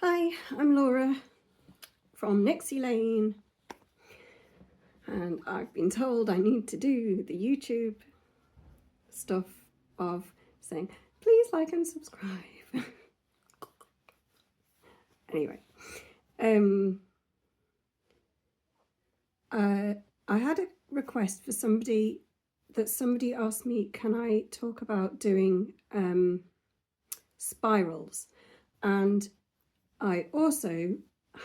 Hi, I'm Laura from Nixie Lane, and I've been told I need to do the YouTube stuff of saying, please like and subscribe. Anyway, I had a request for somebody asked me, can I talk about doing spirals? And I also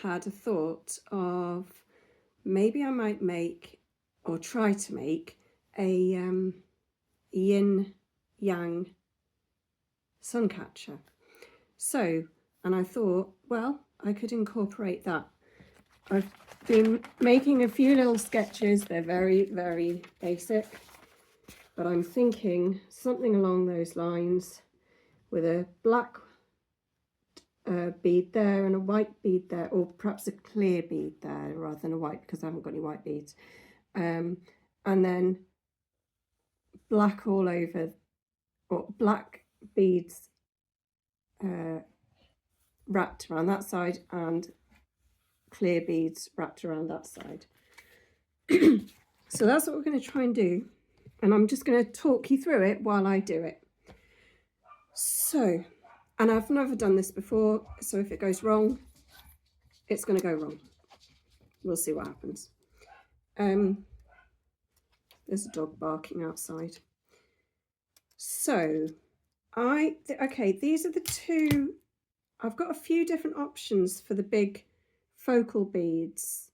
had a thought of maybe I might make or try to make a Yin Yang suncatcher. So, and I thought, well, I could incorporate that. I've been making a few little sketches. They're very, very basic, but I'm thinking something along those lines with a black bead there and a white bead there, or perhaps a clear bead there rather than a white, because I haven't got any white beads, and then black all over, or black beads wrapped around that side and clear beads wrapped around that side. So that's what we're going to try and do, and I'm just going to talk you through it while I do it. So, and I've never done this before, so if it goes wrong, it's going to go wrong. We'll see what happens. There's a dog barking outside. So, okay, these are the two. I've got a few different options for the big focal beads.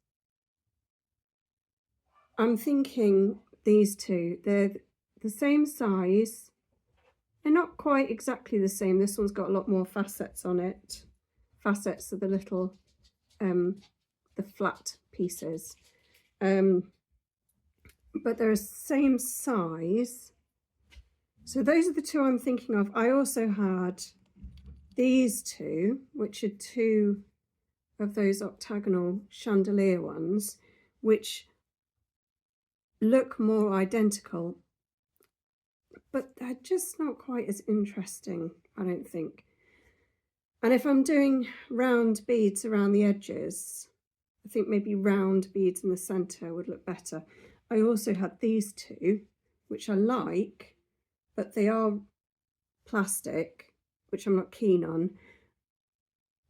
I'm thinking these two, they're the same size. They're not quite exactly the same. This one's got a lot more facets on it. Facets are the little, the flat pieces. But they're the same size. So those are the two I'm thinking of. I also had these two, which are two of those octagonal chandelier ones, which look more identical, but they're just not quite as interesting, I don't think. And if I'm doing round beads around the edges, I think maybe round beads in the centre would look better. I also had these two, which I like, but they are plastic, which I'm not keen on.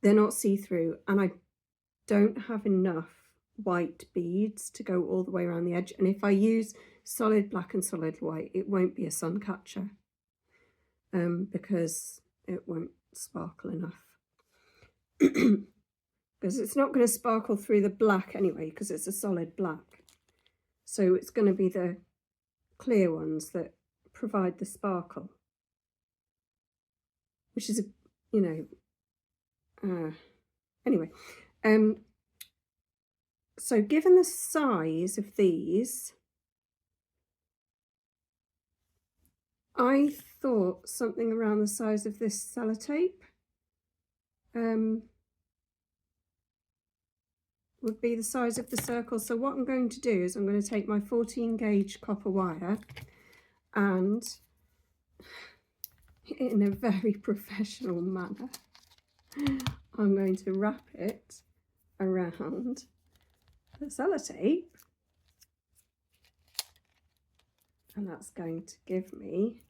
They're not see-through, and I don't have enough white beads to go all the way around the edge. And if I use solid black and solid white, it won't be a sun catcher, because it won't sparkle enough. Because it's not going to sparkle through the black anyway, because it's a solid black. So it's going to be the clear ones that provide the sparkle, which is, anyway. So given the size of these, I thought something around the size of this sellotape would be the size of the circle. So what I'm going to do is I'm going to take my 14 gauge copper wire and, in a very professional manner, I'm going to wrap it around the sellotape, and that's going to give me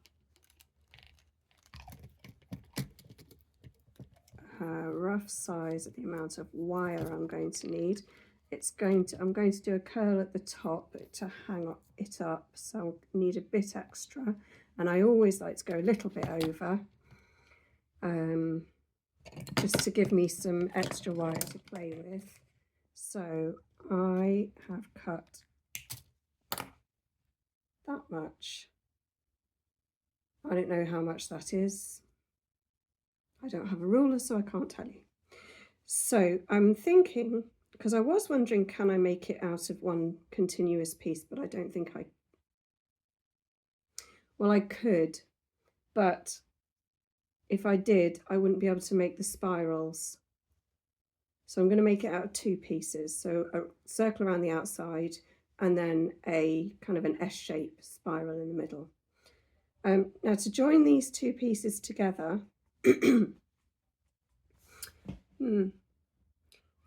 a rough size of the amount of wire I'm going to need. I'm going to do a curl at the top to hang it up, so I need a bit extra, and I always like to go a little bit over, just to give me some extra wire to play with. So I have cut that much. I don't know how much that is. I don't have a ruler, so I can't tell you. So I'm thinking, because I was wondering, can I make it out of one continuous piece? But I don't think well, I could, but if I did, I wouldn't be able to make the spirals. So I'm going to make it out of two pieces. So a circle around the outside, and then a kind of an S-shape spiral in the middle. Now to join these two pieces together,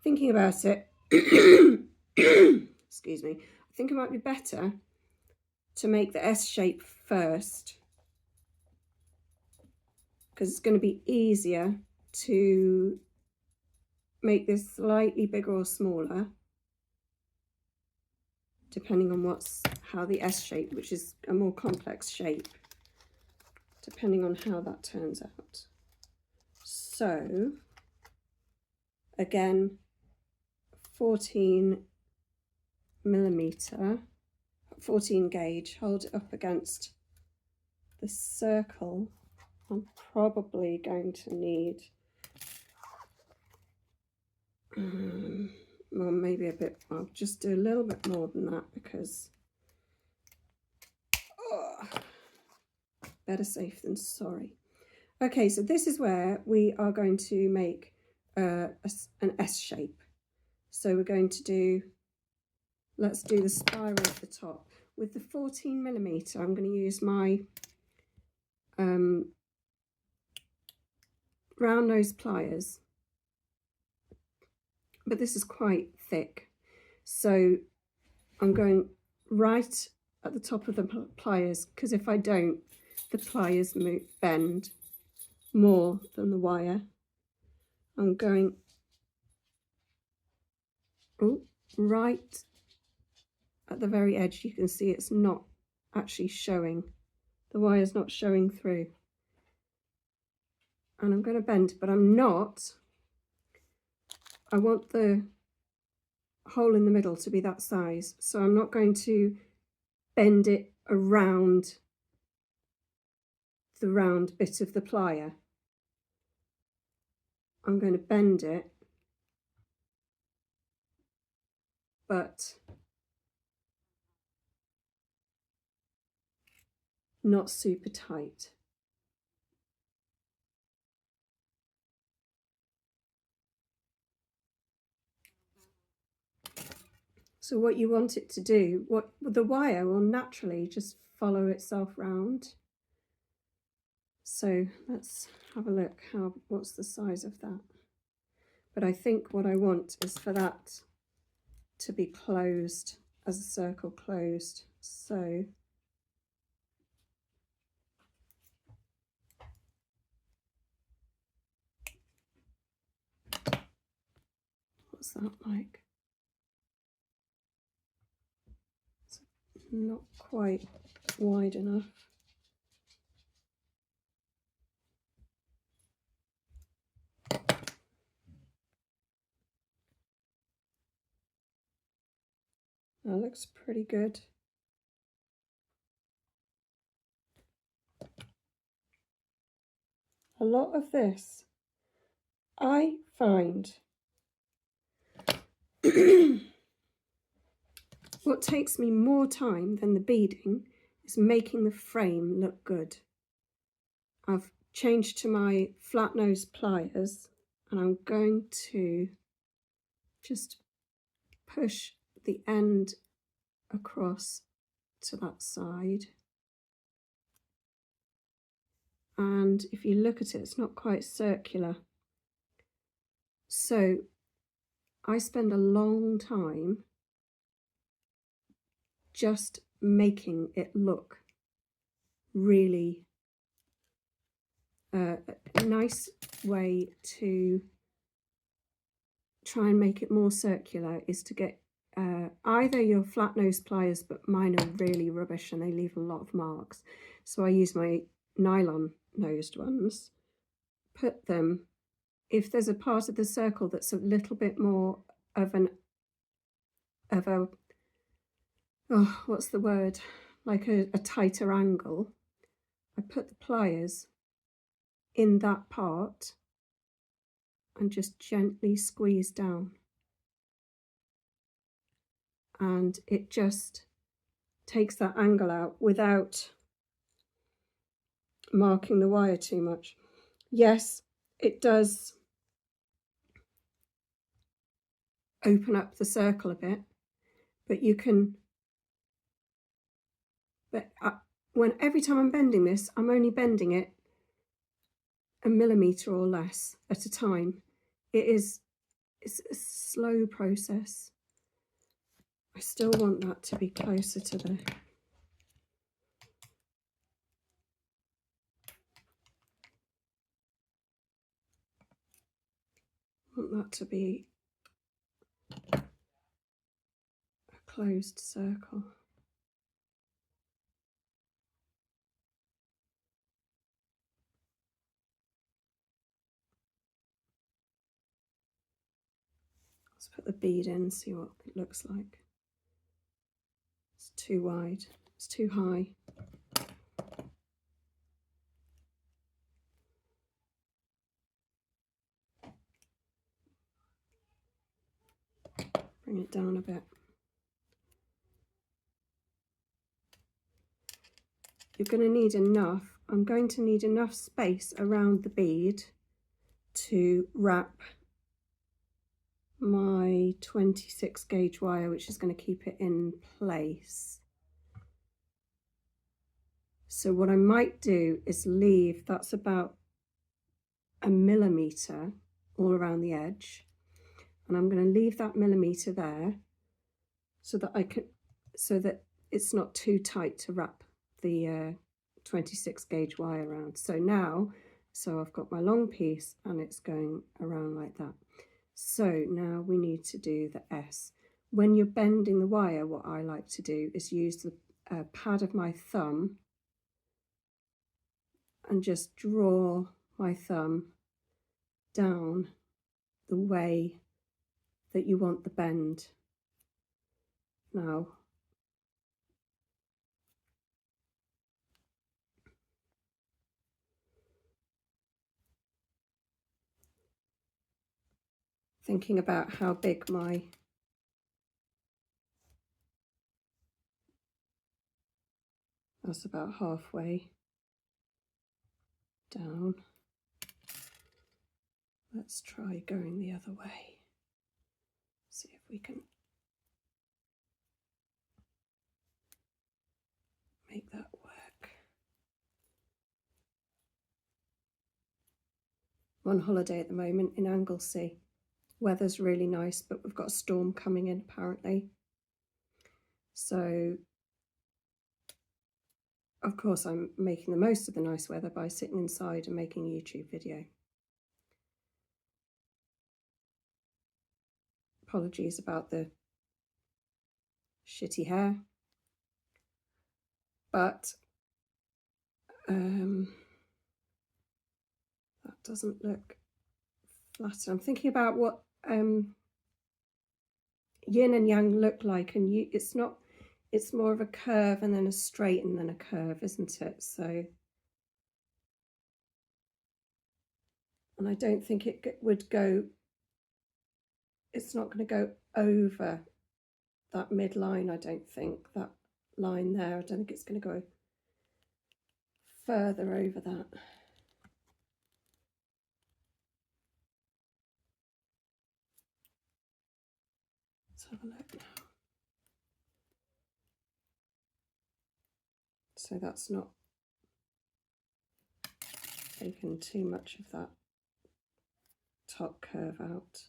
Thinking about it, excuse me, I think it might be better to make the S shape first, because it's going to be easier to make this slightly bigger or smaller, depending on how the S shape, which is a more complex shape, depending on how that turns out. So again, 14 millimeter, 14 gauge, hold it up against the circle. I'm probably going to need well, maybe a bit, I'll just do a little bit more than that, because better safe than sorry. Okay, so this is where we are going to make an S shape. So we're going to do, let's do the spiral at the top. With the 14 millimeter, I'm going to use my round nose pliers, but this is quite thick, so I'm going right at the top of the pliers, because if I don't, the pliers bend more than the wire. I'm going right at the very edge. You can see it's not actually showing, the wire's not showing through, and I'm going to bend, but I want the hole in the middle to be that size, so I'm not going to bend it around the round bit of the plier. I'm going to bend it, but not super tight. So what you want it to do, the wire will naturally just follow itself round. So let's have a look, what's the size of that? But I think what I want is for that to be closed, as a circle closed. So what's that like? It's not quite wide enough. That looks pretty good. A lot of this, I find, what takes me more time than the beading is making the frame look good. I've changed to my flat nose pliers, and I'm going to just push the end across to that side. And if you look at it, it's not quite circular. So I spend a long time just making it look really a nice way to try and make it more circular is to get either your flat nose pliers, but mine are really rubbish and they leave a lot of marks. So I use my nylon nosed ones, put them, if there's a part of the circle that's a little bit more of a what's the word, like a tighter angle, I put the pliers in that part and just gently squeeze down, and it just takes that angle out without marking the wire too much. Yes, it does open up the circle a bit, but you can, every time I'm bending this, I'm only bending it 1 millimeter or less at a time. it's a slow process. I still want that to be closer to the that to be a closed circle. Let's put the bead in, see what it looks like. It's too wide, it's too high. Bring it down a bit. You're going to need enough, I'm going to need enough space around the bead to wrap my 26 gauge wire, which is going to keep it in place. So what I might do is leave, that's about 1 millimeter all around the edge, and I'm going to leave that millimeter there so that it's not too tight to wrap the 26 gauge wire around. So I've got my long piece and it's going around like that. So now we need to do the S. When you're bending the wire, what I like to do is use the pad of my thumb and just draw my thumb down the way that you want the bend. Now, thinking about how big that's about halfway down. Let's try going the other way. See if we can make that work. I'm on holiday at the moment in Anglesey. Weather's really nice, but we've got a storm coming in apparently. So, of course, I'm making the most of the nice weather by sitting inside and making a YouTube video. Apologies about the shitty hair, but that doesn't look flatter. I'm thinking about what yin and yang look like, and it's more of a curve and then a straight and then a curve, isn't it? So, and I don't think it would go, it's not going to go over that midline. I don't think that line there, I don't think it's going to go further over that. Let's have a look now. So that's not taken too much of that top curve out.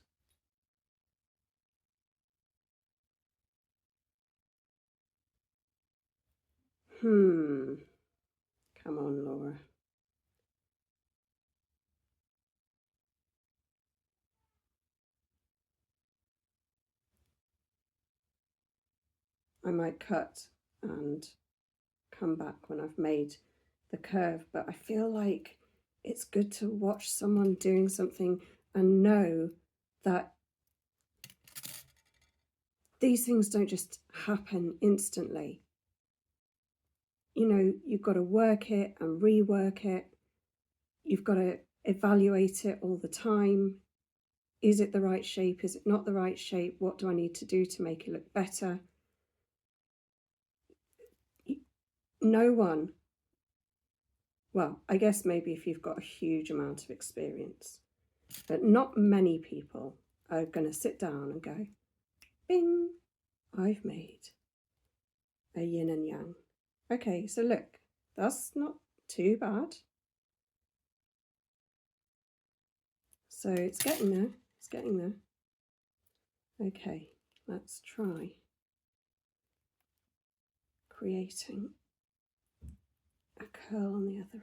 Come on, Laura. I might cut and come back when I've made the curve, but I feel like it's good to watch someone doing something and know that these things don't just happen instantly. You know, you've got to work it and rework it. You've got to evaluate it all the time. Is it the right shape? Is it not the right shape? What do I need to do to make it look better? No one, well, I guess maybe if you've got a huge amount of experience, but not many people are going to sit down and go, bing, I've made a yin and yang. Okay, so look, that's not too bad. So it's getting there, It's getting there. Okay, let's try creating a curl on the other end.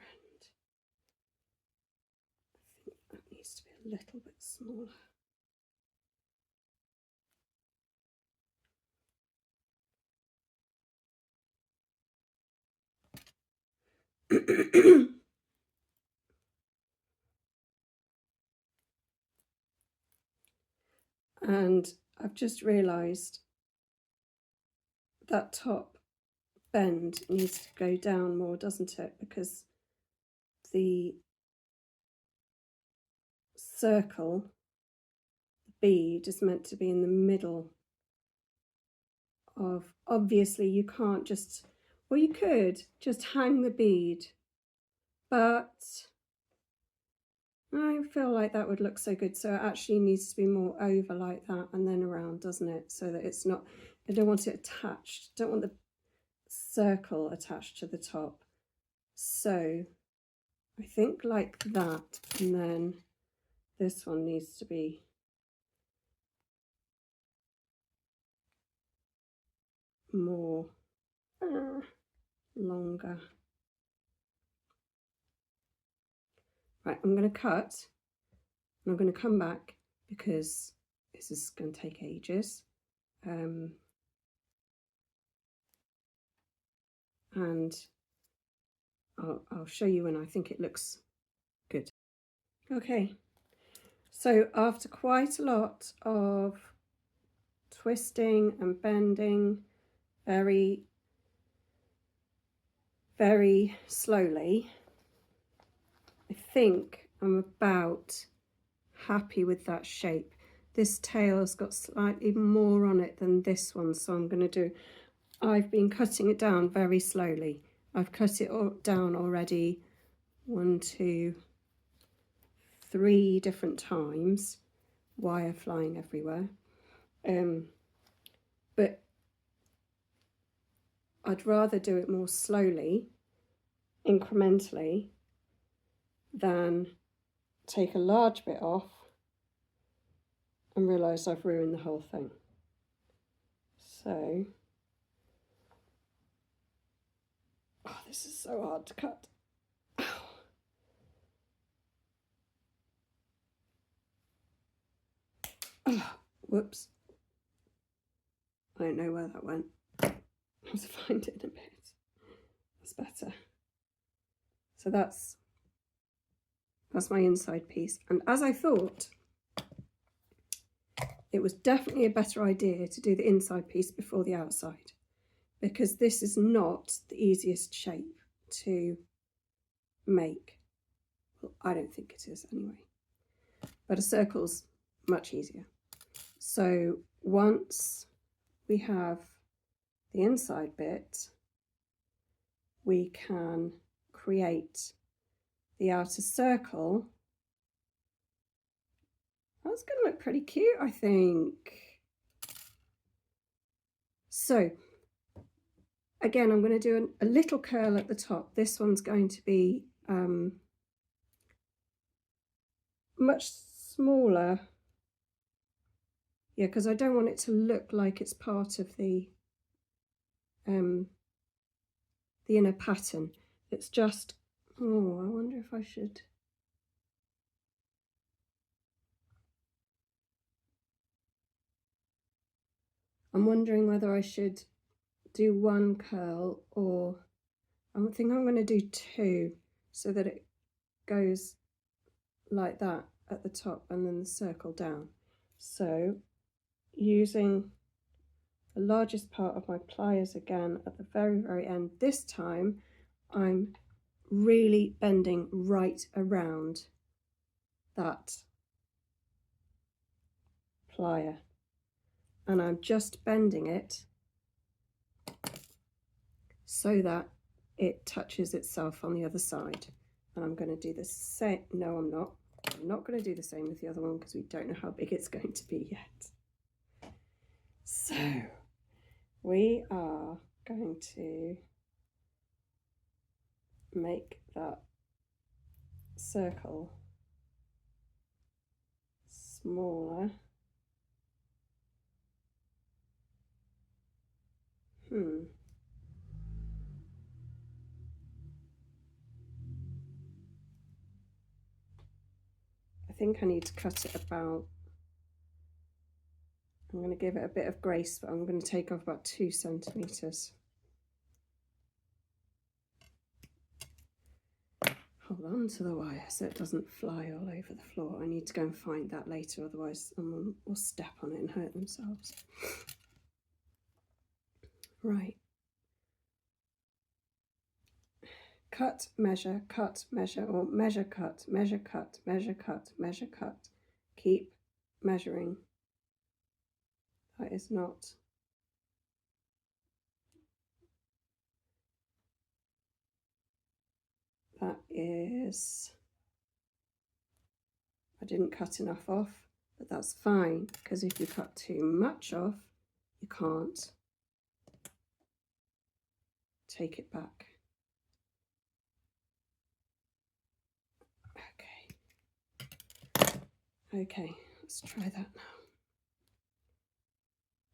I think that needs to be a little bit smaller. And I've just realised that top bend needs to go down more, doesn't it? Because the circle, the bead, is meant to be in the middle of, obviously you can't just, well, you could just hang the bead, but I feel like that would look so good. So it actually needs to be more over like that and then around, doesn't it? So that it's not, I don't want it attached. I don't want the circle attached to the top. So I think like that, and then this one needs to be more longer. Right, I'm going to cut and I'm going to come back because this is going to take ages. And I'll show you when I think it looks good. Okay, so after quite a lot of twisting and bending very, very slowly, I think I'm about happy with that shape. This tail's got slightly more on it than this one, so I'm going to do, I've been cutting it down very slowly. I've cut it down already 1, 2, 3 different times, wire flying everywhere. But I'd rather do it more slowly, incrementally, than take a large bit off and realise I've ruined the whole thing. So, oh, this is so hard to cut. Oh, whoops. I don't know where that went. I'll have to find it in a bit. That's better. So that's my inside piece. And as I thought, it was definitely a better idea to do the inside piece before the outside, because this is not the easiest shape to make. Well, I don't think it is anyway. But a circle's much easier. So once we have the inside bit, we can create the outer circle. That's going to look pretty cute, I think. So again, I'm going to do a little curl at the top. This one's going to be much smaller. Yeah, because I don't want it to look like it's part of the inner pattern. It's just, oh, I wonder if I should. I'm wondering whether I should do 1 curl, or I think I'm going to do 2 so that it goes like that at the top and then the circle down. So using the largest part of my pliers again at the very, very end, this time I'm really bending right around that plier, and I'm just bending it so that it touches itself on the other side. And I'm going to do the same. No, I'm not. I'm not going to do the same with the other one because we don't know how big it's going to be yet. So we are going to make that circle smaller. I think I need to cut it about, I'm going to give it a bit of grace, but I'm going to take off about 2 centimetres. Hold on to the wire so it doesn't fly all over the floor. I need to go and find that later, otherwise someone will step on it and hurt themselves. Right. Cut, measure, or measure, cut, measure, cut, measure, cut, measure, cut. Keep measuring. That is not. That is. I didn't cut enough off, but that's fine, because if you cut too much off, you can't take it back. Okay, let's try that now.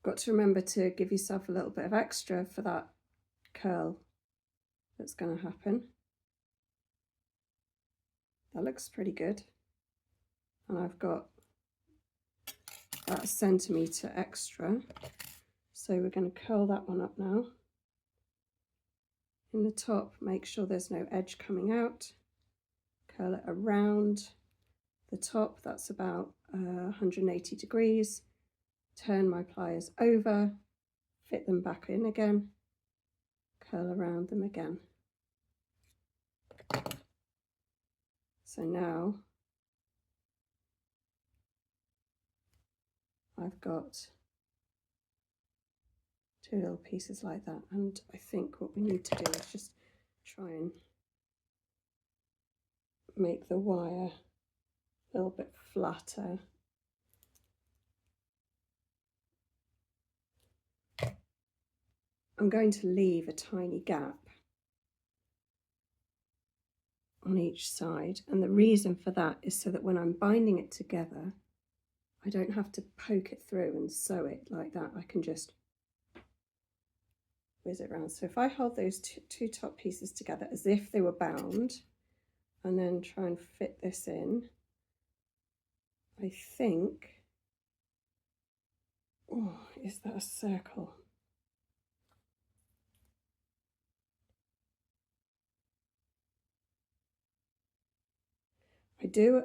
Got to remember to give yourself a little bit of extra for that curl that's going to happen. That looks pretty good. And I've got about 1 centimetre extra. So we're going to curl that one up now. In the top, make sure there's no edge coming out. Curl it around the top, that's about 180 degrees. Turn my pliers over, fit them back in again, curl around them again. So now I've got 2 little pieces like that, and I think what we need to do is just try and make the wire a little bit flatter. I'm going to leave a tiny gap on each side, and the reason for that is so that when I'm binding it together, I don't have to poke it through and sew it like that. I can just whiz it around. So if I hold those two top pieces together as if they were bound, and then try and fit this in, I think, oh, is that a circle? I do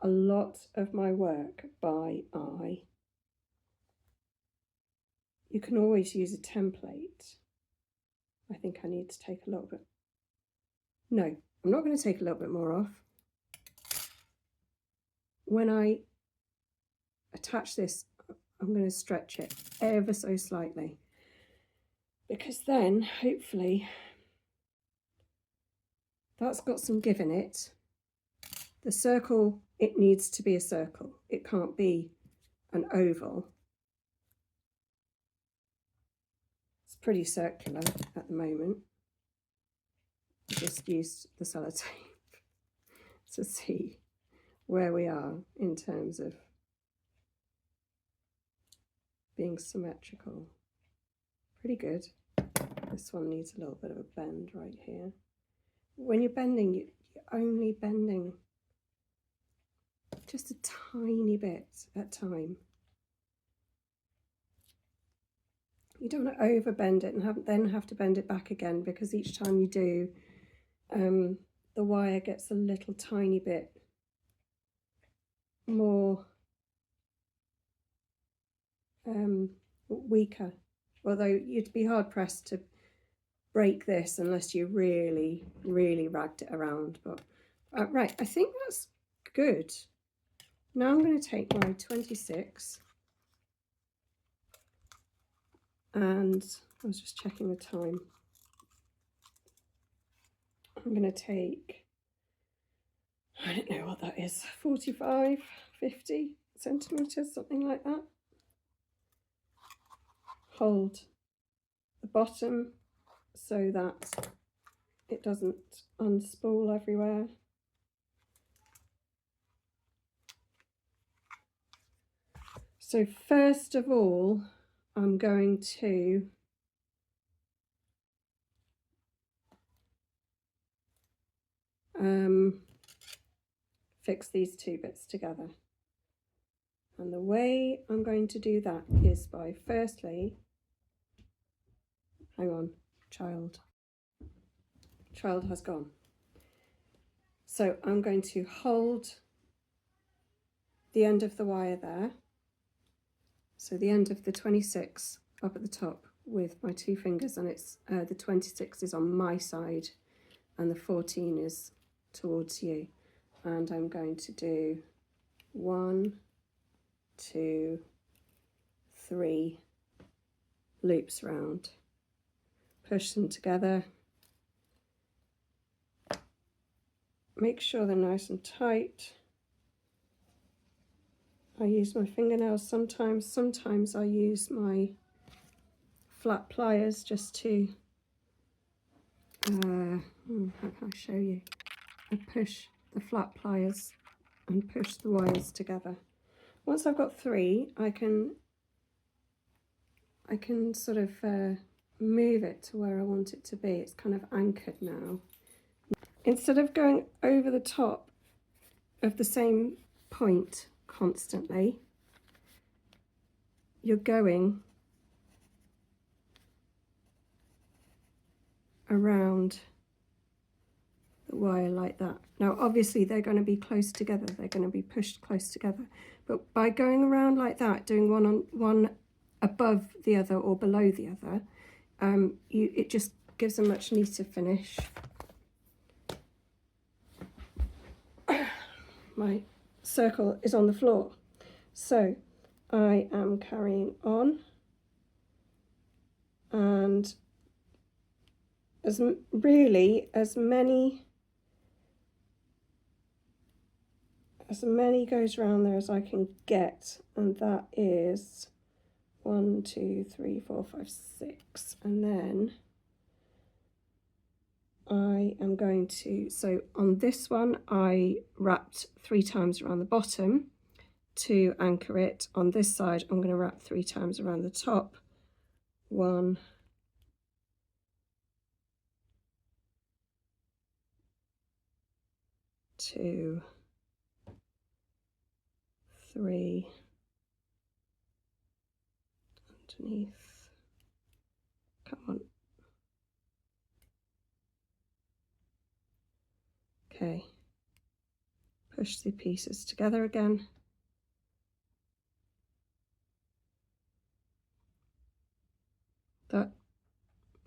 a lot of my work by eye. You can always use a template. I think I need to take a little bit. No, I'm not going to take a little bit more off. When I attach this, I'm going to stretch it ever so slightly, because then hopefully that's got some give in it. The circle, it needs to be a circle. It can't be an oval. It's pretty circular at the moment. I just used the sellotape to see where we are in terms of being symmetrical. Pretty good. This one needs a little bit of a bend right here. When you're bending, you're only bending just a tiny bit at a time. You don't want to over bend it and then have to bend it back again, because each time you do, the wire gets a little tiny bit more weaker. Although you'd be hard pressed to break this unless you really, really ragged it around. But right, I think that's good. Now I'm going to take my 26, and I was just checking the time. I'm going to take, I don't know what that is, 45, 50 centimetres, something like that. Hold the bottom so that it doesn't unspool everywhere. So first of all, I'm going to fix these two bits together. And the way I'm going to do that is by firstly, hang on, child has gone. So I'm going to hold the end of the wire there. So the end of the 26 up at the top with my two fingers, and it's the 26 is on my side and the 14 is towards you. And I'm going to do 1, 2, 3 loops round, push them together, make sure they're nice and tight. I use my fingernails sometimes I use my flat pliers just to how can I show you? I push the flat pliers and push the wires together. Once I've got 3, I can sort of move it to where I want it to be. It's kind of anchored now. Instead of going over the top of the same point constantly, you're going around the wire like that. Now obviously they're going to be close together, they're going to be pushed close together, but by going around like that, doing one above the other or below the other, it just gives a much neater finish. My circle is on the floor, so I am carrying on, and as many goes round there as I can get, and that is 1, 2, 3, 4, 5, 6, and then I am going to, so on this one I wrapped 3 times around the bottom to anchor it. On this side I'm going to wrap 3 times around the top. 1, 2, 3, underneath, come on, okay, push the pieces together again,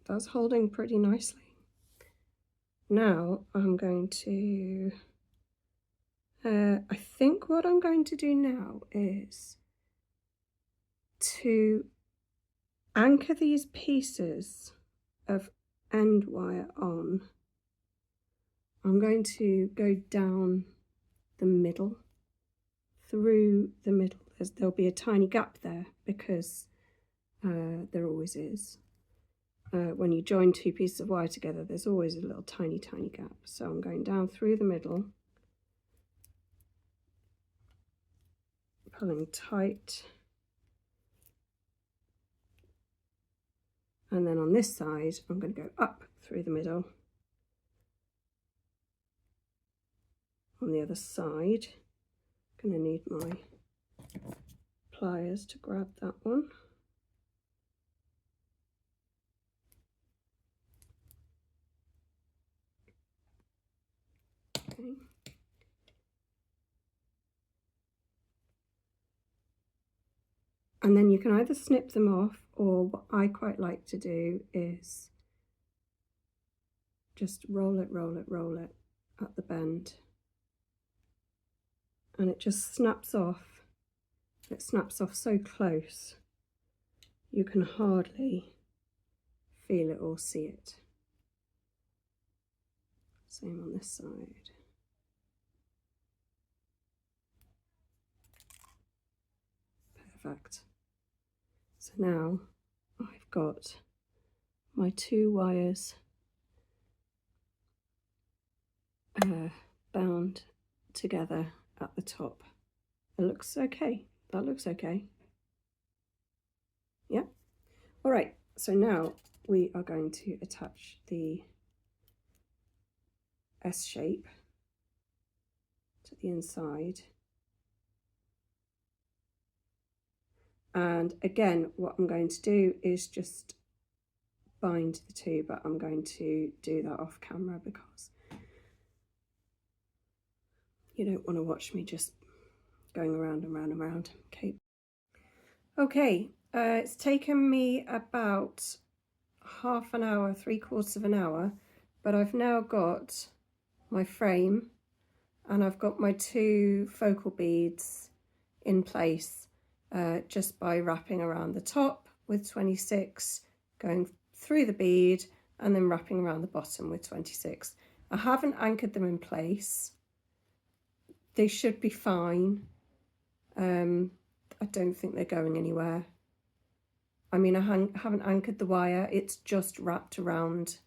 that's holding pretty nicely. Now I'm going to I think what I'm going to do now is to anchor these pieces of end wire on. I'm going to go down the middle, through the middle. There'll be a tiny gap there because there always is. When you join 2 pieces of wire together, there's always a little tiny gap. So I'm going down through the middle, pulling tight, and then on this side I'm going to go up through the middle. On the other side, I'm going to need my pliers to grab that one. Okay. And then you can either snip them off, or what I quite like to do is just roll it at the bend, and it just snaps off. It snaps off so close you can hardly feel it or see it. Same on this side. Perfect. So now I've got my 2 wires bound together at the top. It looks okay. That looks okay. All right, so now we are going to attach the S shape to the inside. And again, what I'm going to do is just bind the two, but I'm going to do that off camera because you don't want to watch me just going around and round and round. Okay, it's taken me about half an hour, 3/4 of an hour, but I've now got my frame and I've got my 2 focal beads in place just by wrapping around the top with 26, going through the bead and then wrapping around the bottom with 26. I haven't anchored them in place. They should be fine. I don't think they're going anywhere. I mean, I haven't anchored the wire, it's just wrapped around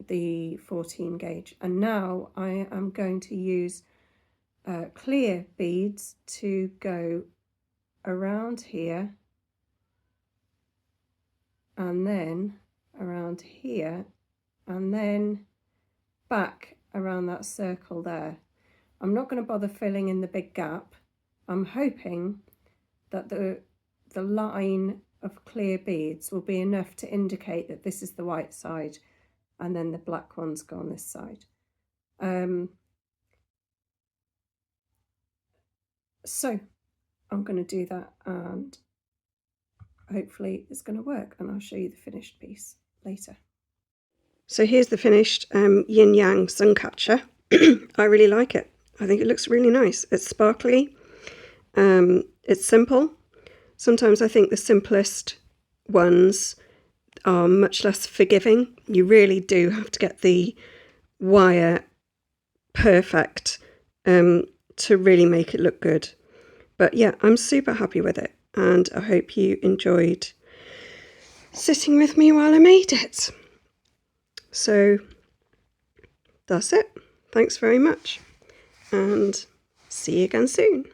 the 14 gauge. And now I am going to use clear beads to go around here and then around here and then back around that circle there. I'm not going to bother filling in the big gap. I'm hoping that the line of clear beads will be enough to indicate that this is the white side and then the black ones go on this side. So I'm going to do that and hopefully it's going to work, and I'll show you the finished piece later. So here's the finished Yin Yang suncatcher. I really like it. I think it looks really nice. It's sparkly. It's simple. Sometimes I think the simplest ones are much less forgiving. You really do have to get the wire perfect to really make it look good. But yeah, I'm super happy with it, and I hope you enjoyed sitting with me while I made it. So that's it. Thanks very much, and see you again soon.